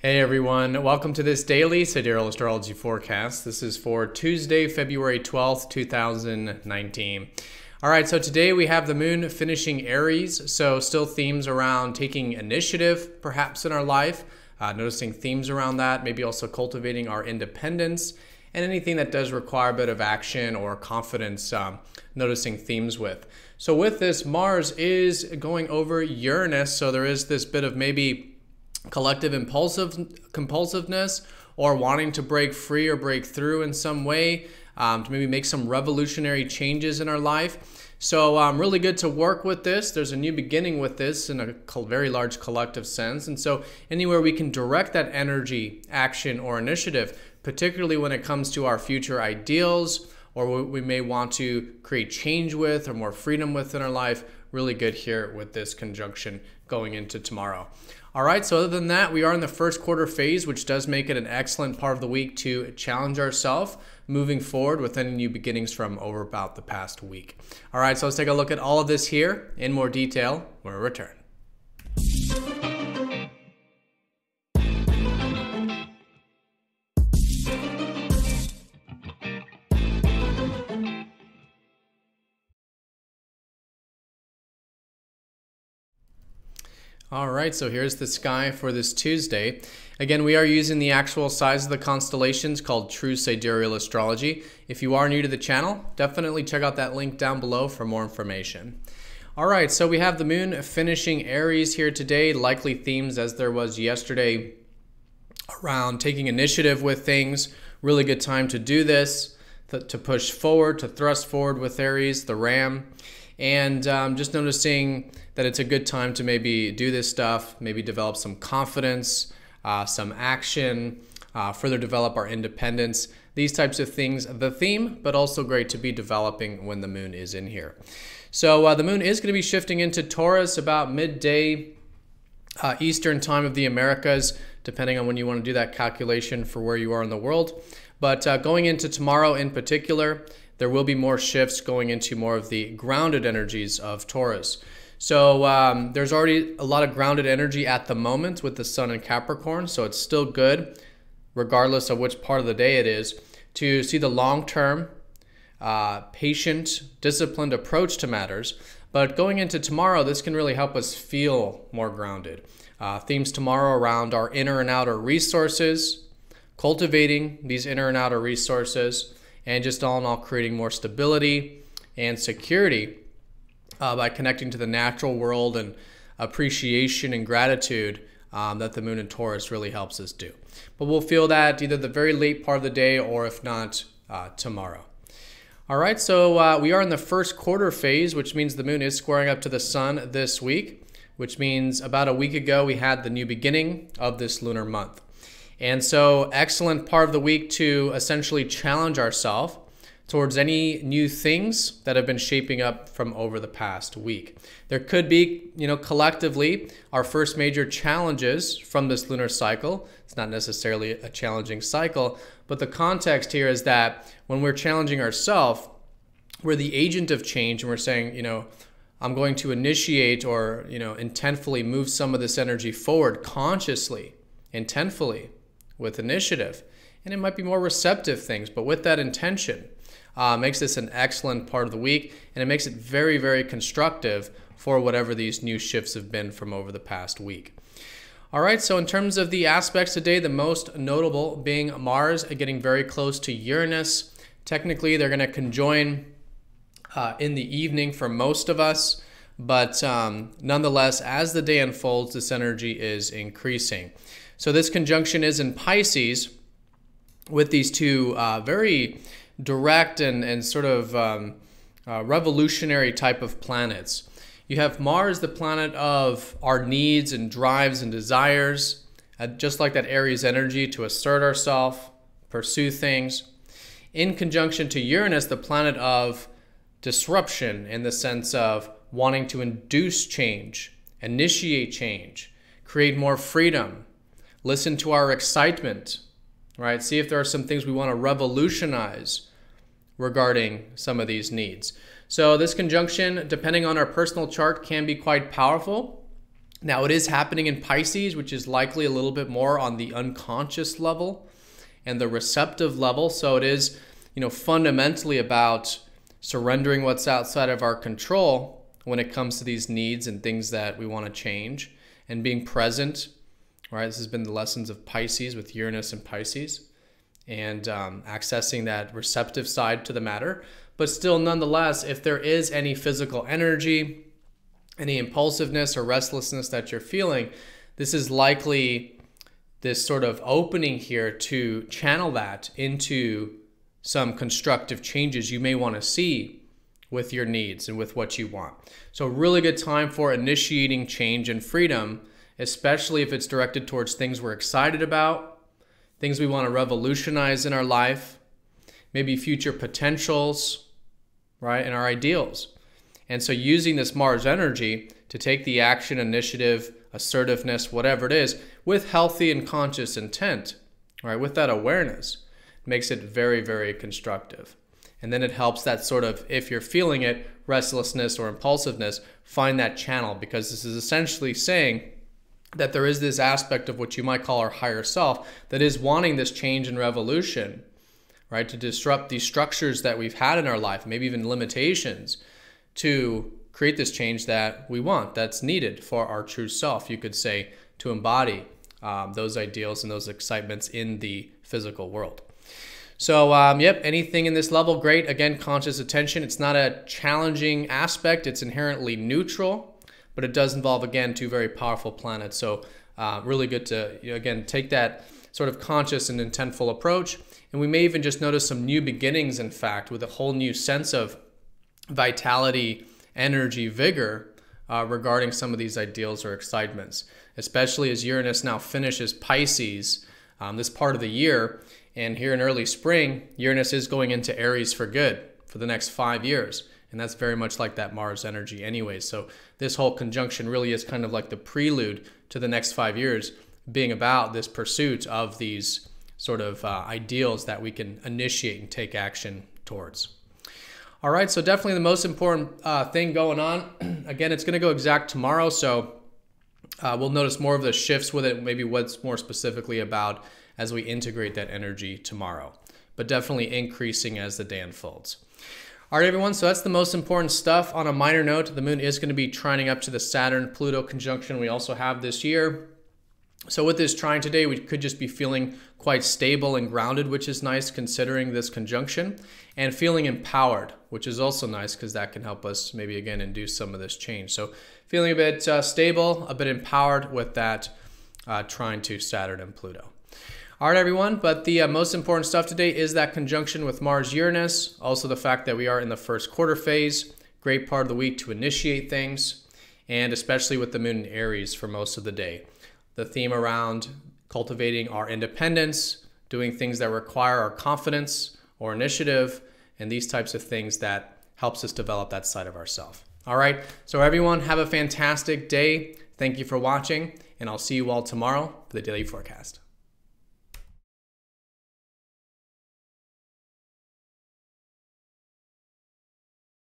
Hey everyone, welcome to this daily Sidereal Astrology forecast. This is for Tuesday, February 12th, 2019. All right, so today we have the moon finishing Aries, so still themes around taking initiative perhaps in our life, noticing themes around that, maybe also cultivating our independence, and anything that does require a bit of action or confidence, noticing themes with. So with this, Mars is going over Uranus, so there is this bit of maybe collective compulsiveness or wanting to break free or break through in some way, to maybe make some revolutionary changes in our life. So really good to work with this. There's a new beginning with this in a very large collective sense. And so anywhere we can direct that energy, action, or initiative, particularly when it comes to our future ideals or what we may want to create change with or more freedom with in our life, really good here with this conjunction going into tomorrow. All right, so other than that, we are in the first quarter phase, which does make it an excellent part of the week to challenge ourselves moving forward with any new beginnings from over about the past week. All right, so let's take a look at all of this here in more detail when we return. All right, so here's the sky for this Tuesday. Again, we are using the actual size of the constellations called True Sidereal Astrology. If you are new to the channel, definitely check out that link down below for more information. All right, so we have the moon finishing Aries here today, likely themes as there was yesterday around taking initiative with things. Really good time to do this, to push forward, to thrust forward with Aries, the ram. And just noticing that it's a good time to maybe do this stuff, maybe develop some confidence, some action, further develop our independence, these types of things. The theme, but also great to be developing when the moon is in here. So the moon is going to be shifting into Taurus about midday Eastern time of the Americas, depending on when you want to do that calculation for where you are in the world. But going into tomorrow in particular, there will be more shifts going into more of the grounded energies of Taurus. So there's already a lot of grounded energy at the moment with the sun in Capricorn, so it's still good, regardless of which part of the day it is, to see the long-term, patient, disciplined approach to matters. But going into tomorrow, this can really help us feel more grounded. Themes tomorrow around our inner and outer resources, cultivating these inner and outer resources, and just all in all creating more stability and security by connecting to the natural world and appreciation and gratitude that the moon in Taurus really helps us do. But we'll feel that either the very late part of the day or if not, tomorrow. All right, so we are in the first quarter phase, which means the moon is squaring up to the sun this week, which means about a week ago we had the new beginning of this lunar month. And so excellent part of the week to essentially challenge ourselves towards any new things that have been shaping up from over the past week. There could be, collectively, our first major challenges from this lunar cycle. It's not necessarily a challenging cycle, but the context here is that when we're challenging ourselves, we're the agent of change and we're saying, I'm going to initiate or, intentfully move some of this energy forward consciously, intentfully, with initiative. And it might be more receptive things, but with that intention, makes this an excellent part of the week, and it makes it very, very constructive for whatever these new shifts have been from over the past week. All right, so in terms of the aspects today, the most notable being Mars getting very close to Uranus. Technically, they're going to conjoin in the evening for most of us, but nonetheless, as the day unfolds, this energy is increasing. So this conjunction is in Pisces with these two very direct and sort of revolutionary type of planets. You have Mars, the planet of our needs and drives and desires, just like that Aries energy to assert ourselves, pursue things, in conjunction to Uranus, the planet of disruption in the sense of wanting to induce change, initiate change, create more freedom, listen to our excitement, right? See if there are some things we want to revolutionize regarding some of these needs. So this conjunction, depending on our personal chart, can be quite powerful. Now it is happening in Pisces, which is likely a little bit more on the unconscious level and the receptive level. So it is, fundamentally about surrendering what's outside of our control when it comes to these needs and things that we want to change, and being present. Right, this has been the lessons of Pisces with Uranus and Pisces, and accessing that receptive side to the matter. But still, nonetheless, if there is any physical energy, any impulsiveness or restlessness that you're feeling, this is likely this sort of opening here to channel that into some constructive changes you may want to see with your needs and with what you want. So really good time for initiating change and freedom, especially if it's directed towards things we're excited about, things we want to revolutionize in our life, maybe future potentials, right, and our ideals. And so using this Mars energy to take the action, initiative, assertiveness, whatever it is, with healthy and conscious intent, right, with that awareness, makes it very, very constructive. And then it helps that sort of, if you're feeling it, restlessness or impulsiveness, find that channel, because this is essentially saying that there is this aspect of what you might call our higher self that is wanting this change and revolution, right, to disrupt these structures that we've had in our life, maybe even limitations, to create this change that we want, that's needed for our true self, you could say, to embody those ideals and those excitements in the physical world. So, yep, anything in this level, great. Again, conscious attention. It's not a challenging aspect. It's inherently neutral, but it does involve, again, two very powerful planets. So really good to, again, take that sort of conscious and intentful approach. And we may even just notice some new beginnings, in fact, with a whole new sense of vitality, energy, vigor regarding some of these ideals or excitements, especially as Uranus now finishes Pisces this part of the year. And here in early spring, Uranus is going into Aries for good for the next 5 years. And that's very much like that Mars energy anyway. So this whole conjunction really is kind of like the prelude to the next 5 years being about this pursuit of these sort of ideals that we can initiate and take action towards. All right, so definitely the most important thing going on. Again, it's going to go exact tomorrow, so we'll notice more of the shifts with it, maybe what's more specifically about as we integrate that energy tomorrow, but definitely increasing as the day unfolds. All right, everyone, so that's the most important stuff. On a minor note, the moon is going to be trining up to the Saturn-Pluto conjunction we also have this year. So with this trine today, we could just be feeling quite stable and grounded, which is nice considering this conjunction, and feeling empowered, which is also nice because that can help us maybe again induce some of this change. So feeling a bit stable, a bit empowered with that trine to Saturn and Pluto. All right, everyone, but the most important stuff today is that conjunction with Mars-Uranus, also the fact that we are in the first quarter phase, great part of the week to initiate things, and especially with the moon in Aries for most of the day. The theme around cultivating our independence, doing things that require our confidence or initiative, and these types of things that helps us develop that side of ourselves. All right, so everyone have a fantastic day. Thank you for watching, and I'll see you all tomorrow for the daily forecast.